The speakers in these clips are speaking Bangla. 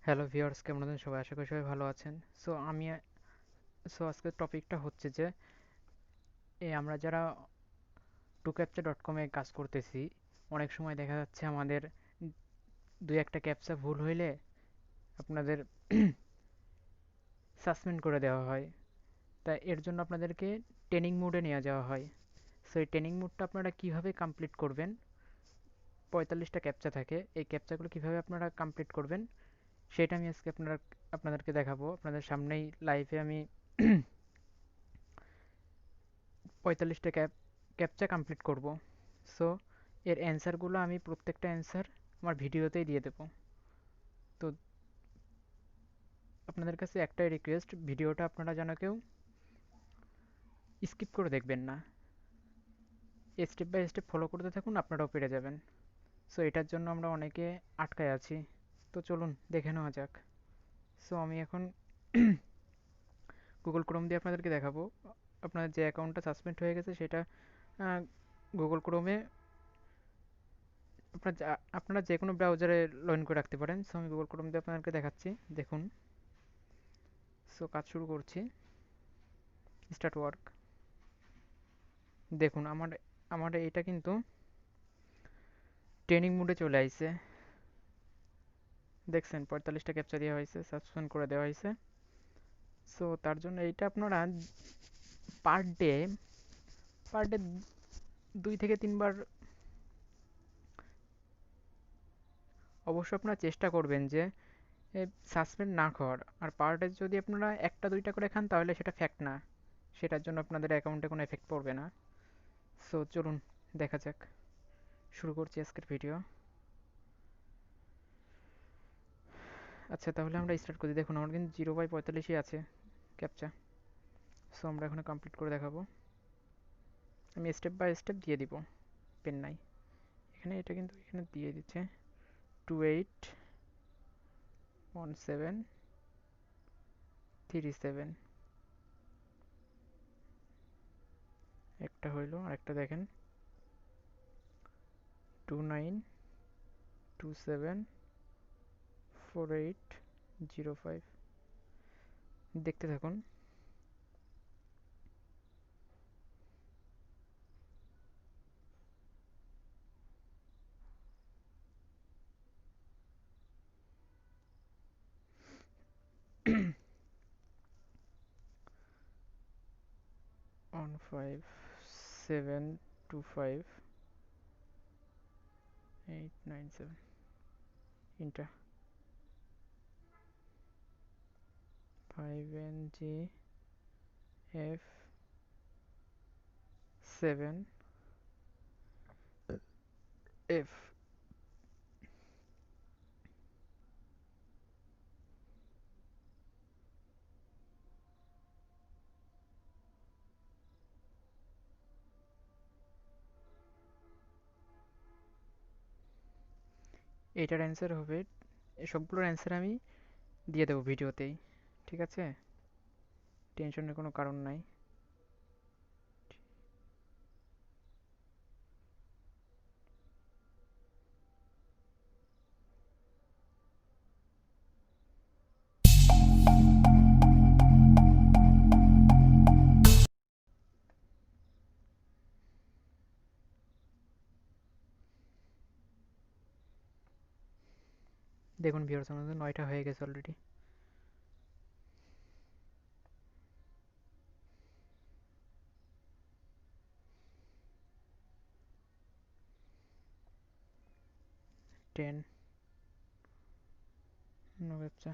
হ্যালো ভিউয়ার্স, কেমন আছেন সবাই? আশা করি সবাই ভালো আছেন। আজকের টপিকটা হচ্ছে যে আমরা যারা 2captcha.com এ কাজ করতেছি, অনেক সময় দেখা যাচ্ছে আমাদের দুই একটা ক্যাপচা ভুল হইলে আপনাদের সাসপেন্ড করে দেওয়া হয়। তাই এর জন্য আপনাদেরকে ট্রেনিং মোডে নিয়ে যাওয়া হয়। সো এই ট্রেনিং মোডটা আপনারা কিভাবে কমপ্লিট করবেন? 45টা ক্যাপচা থাকে, এই ক্যাপচাগুলো কিভাবে আপনারা কমপ্লিট করবেন সেটা আমি আজকে আপনাদেরকে দেখাবো। আপনাদের সামনেই লাইভে আমি 45টা ক্যাপচা কমপ্লিট করব। সো এর অ্যান্সারগুলো আমি প্রত্যেকটা অ্যান্সার আমার ভিডিওতেই দিয়ে দেবো। তো আপনাদের কাছে একটাই রিকোয়েস্ট, ভিডিওটা আপনারা যেন কেউ স্কিপ করে দেখবেন না, স্টেপ বাই স্টেপ ফলো করতে থাকুন, আপনারাও পেরে যাবেন। সো এটার জন্য আমরা অনেকে আটকায় আছি। তো চলুন দেখে নেওয়া যাক। সো আমি এখন গুগল ক্রোম দিয়ে আপনাদেরকে দেখাবো। আপনার যে অ্যাকাউন্টটা সাসপেন্ড হয়ে গেছে সেটা গুগল ক্রোমে আপনারা যে কোনো ব্রাউজারে লগ ইন করে রাখতে পারেন। সো আমি গুগল ক্রোম দিয়ে আপনাদেরকে দেখাচ্ছি, দেখুন। সো কাজ শুরু করছি, স্টার্ট ওয়ার্ক। দেখুন আমার আমার এটা কিন্তু ট্রেনিং মোডে চলে আইছে। দেখছেন 45টা ক্যাপচা দেওয়া হয়েছে, সাসপেন্ড করে দেওয়া হয়েছে। সো তার জন্য এইটা আপনারা পার ডে পার ডে 2 থেকে 3 বার অবশ্য আপনারা চেষ্টা করবেন যে সাসপেন্ড না খাওয়ার। আর পার ডে যদি আপনারা একটা দুইটা করে খান তাহলে সেটা ফ্যাক্ট না, সেটার জন্য আপনাদের অ্যাকাউন্টে কোনো এফেক্ট পড়বে না। সো চলুন দেখা যাক, শুরু করছি আজকের ভিডিও। আচ্ছা, তাহলে আমরা স্টার্ট করি। দেখুন আমার কিন্তু 0/45ই আছে ক্যাপচা। সো আমরা এখানে কমপ্লিট করে দেখাবো। আমি স্টেপ বাই স্টেপ দিয়ে দিব, পেন নাই এখানে, এটা কিন্তু এখানে দিয়ে দিচ্ছে 281737। একটা হইলো, আরেকটা দেখেন 29274805। দেখতে থাকুন। 157258997 ইন্টার 5NGF7F। এটার অ্যান্সার হবে, সবগুলোর অ্যান্সার আমি দিয়ে দেবো ভিডিওতেই, ঠিক আছে? টেনশনের কোনো কারণ নাই। দেখুন ভিউয়ার্স, আমাদের 9টা হয়ে গেছে অলরেডি। Ten, no captcha.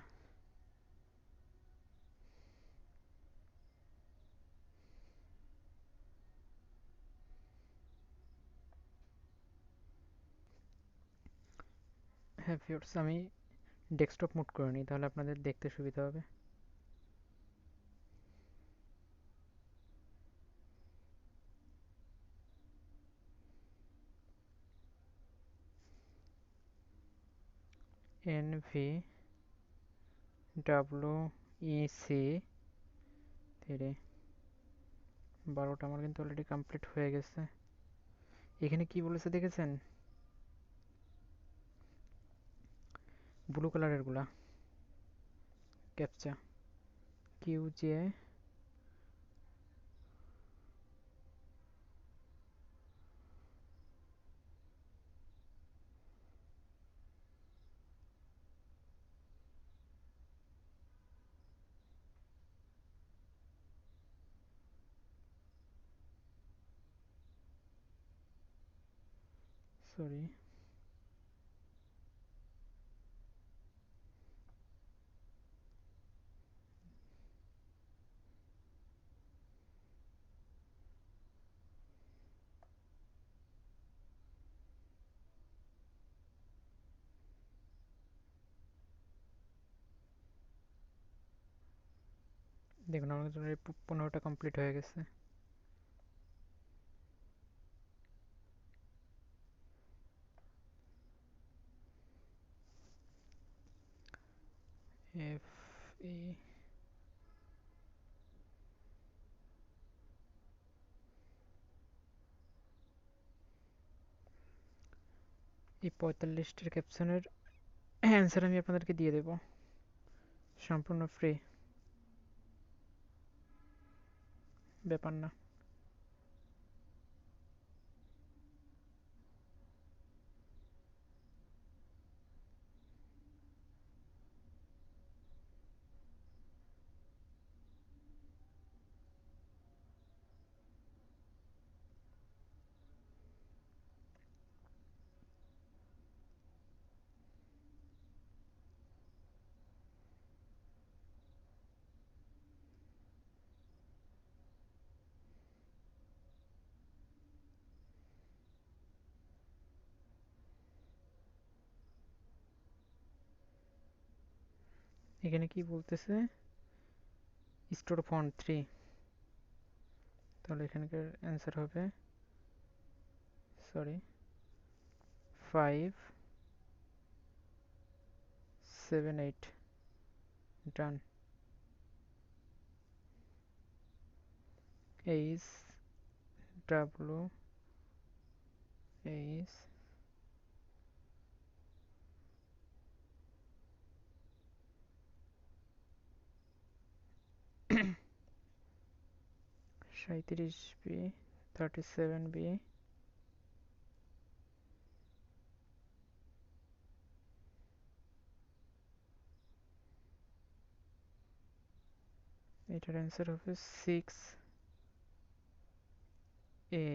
হ্যাঁ ভিউয়ার্স, আমি ডেস্কটপ মোড করে নিই, তাহলে আপনাদের দেখতে সুবিধা হবে। NVWEC3। 12টা আমার কিন্তু অলরেডি কমপ্লিট হয়ে গেছে। এখানে কি বলেছে দেখেছেন? ব্লু কালারের গুলা ক্যাপচা QJ সরি দেখুন আমার জন্য 15টা কমপ্লিট হয়ে গেছে। FE এই 45টার ক্যাপশনের অ্যান্সার আমি আপনাদেরকে দিয়ে দেব, সম্পূর্ণ ফ্রি, ব্যাপার না। এখানে কি বলতেছে, স্টোর ফন্ট 3, তাহলে এখানকার অ্যান্সার হবে sorry 578, done. H W H 37B 37B এটার অ্যান্সার হবে 6A,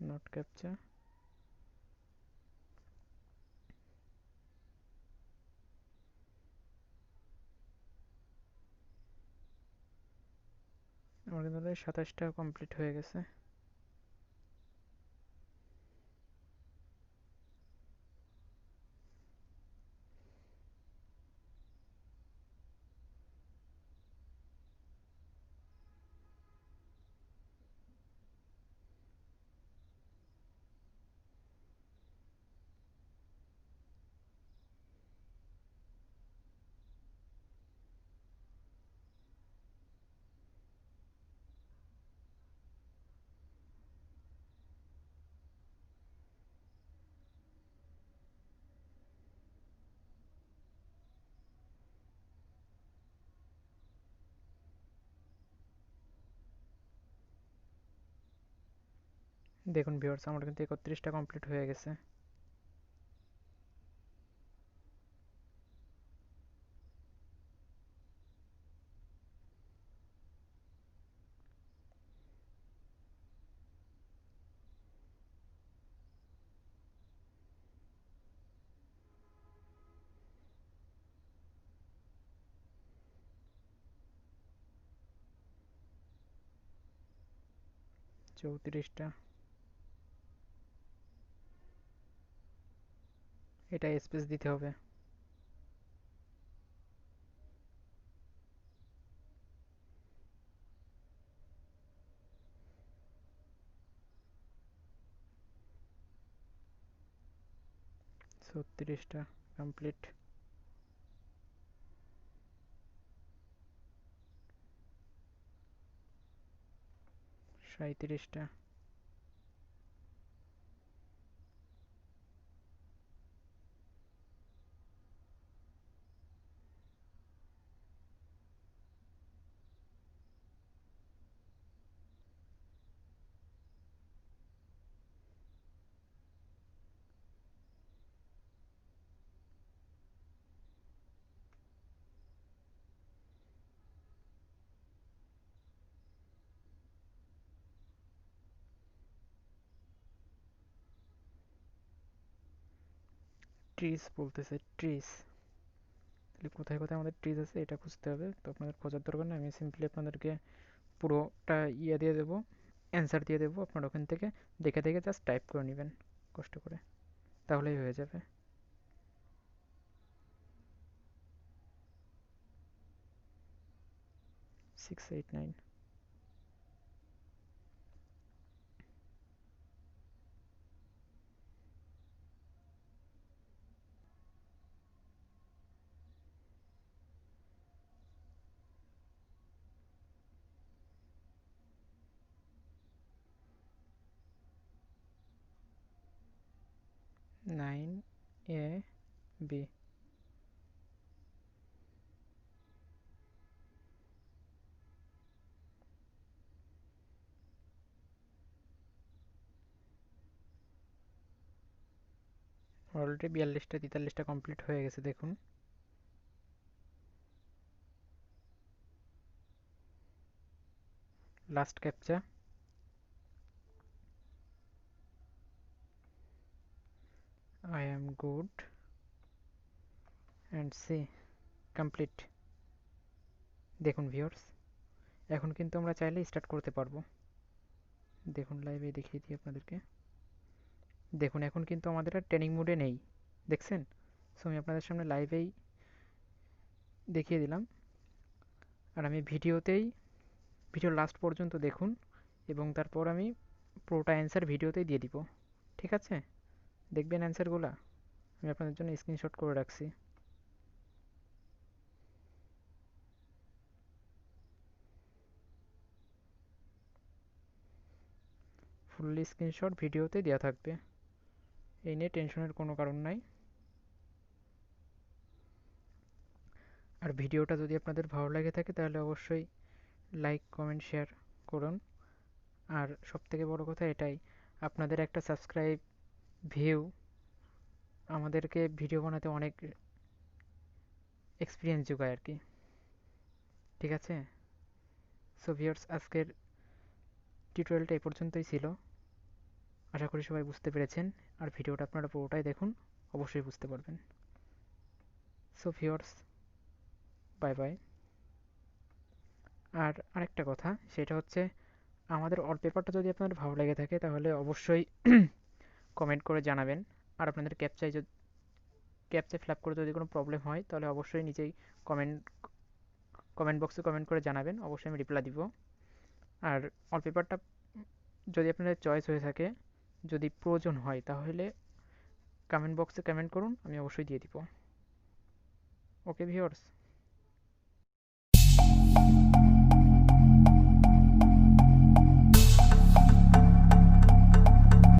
নট ক্যাপচা। আমার কিন্তু 27টা কমপ্লিট হয়ে গেছে। দেখুন ভিউয়ার্স, আমার কিন্তু 31টা কমপ্লিট হয়ে গেছে। চৌত্রিশটা, এটা স্পেস দিতে হবে। ছত্রিশটা কমপ্লিট। 37টা, ট্রিস বলতেছে, ট্রিস। তাহলে কোথায় কোথায় আমাদের ট্রিস আছে এটা খুঁজতে হবে, তো আপনাদের খোঁজার দরকার নেই, আমি সিম্পলি আপনাদেরকে পুরোটা ইয়ে দিয়ে দেবো, অ্যান্সার দিয়ে দেবো, আপনারা ওখান থেকে দেখে দেখে জাস্ট টাইপ করে নেবেন কষ্ট করে, তাহলেই হয়ে যাবে। 689। 9 A B। অলরেডি 42টা 43টা কমপ্লিট হয়ে গেছে দেখুন। Last captcha. I am good and see complete. দেখুন ভিউয়ার্স, এখন কিন্তু আমরা চাইলে স্টার্ট করতে পারবো। দেখুন লাইভে দেখিয়ে দিই আপনাদেরকে। দেখুন এখন কিন্তু আমাদের আর ট্রেনিং মোডে নেই, দেখছেন? সো আমি আপনাদের সামনে লাইভেই দেখিয়ে দিলাম, আর আমি ভিডিও লাস্ট পর্যন্ত দেখুন, এবং তারপর আমি পুরোটা অ্যান্সার ভিডিওতেই দিয়ে দিব। ঠিক আছে, দেখবেন অ্যান্সারগুলা, আমি আপনাদের জন্য স্ক্রিনশট করে রাখছি। ফুললি স্ক্রিনশট ভিডিওতে দেওয়া থাকবে, এই নিয়ে টেনশনের কোনো কারণ নাই। আর ভিডিওটা যদি আপনাদের ভালো লাগে থাকে তাহলে অবশ্যই লাইক কমেন্ট শেয়ার করুন। আর সবথেকে বড় কথা এটাই, আপনাদের একটা সাবস্ক্রাইব, ভিউ আমাদেরকে ভিডিও বানাতে অনেক এক্সপিরিয়েন্স যোগায় আর কি। ঠিক আছে, সো ভিউয়ার্স, আজকের টিউটোরিয়ালটা এই পর্যন্তই ছিল। আশা করি সবাই বুঝতে পেরেছেন, আর ভিডিওটা আপনারা পুরোটাই দেখুন, অবশ্যই বুঝতে পারবেন। So viewers, bye bye. আর আরেকটা কথা, সেটা হচ্ছে আমাদের ওয়ালপেপারটা যদি আপনাদের ভালো লেগে থাকে তাহলে অবশ্যই কমেন্ট করে জানাবেন। আর আপনাদের ক্যাপচায় ফিল আপ করে যদি কোনো প্রবলেম হয় তাহলে অবশ্যই নিজেই কমেন্ট কমেন্ট বক্সে কমেন্ট করে জানাবেন, অবশ্যই আমি রিপ্লাই দিব। আর ওয়ালপেপারটা যদি আপনাদের চয়েস হয়ে থাকে, যদি প্রয়োজন হয় তাহলে কমেন্ট বক্সে কমেন্ট করুন, আমি অবশ্যই দিয়ে দিব। Okay viewers.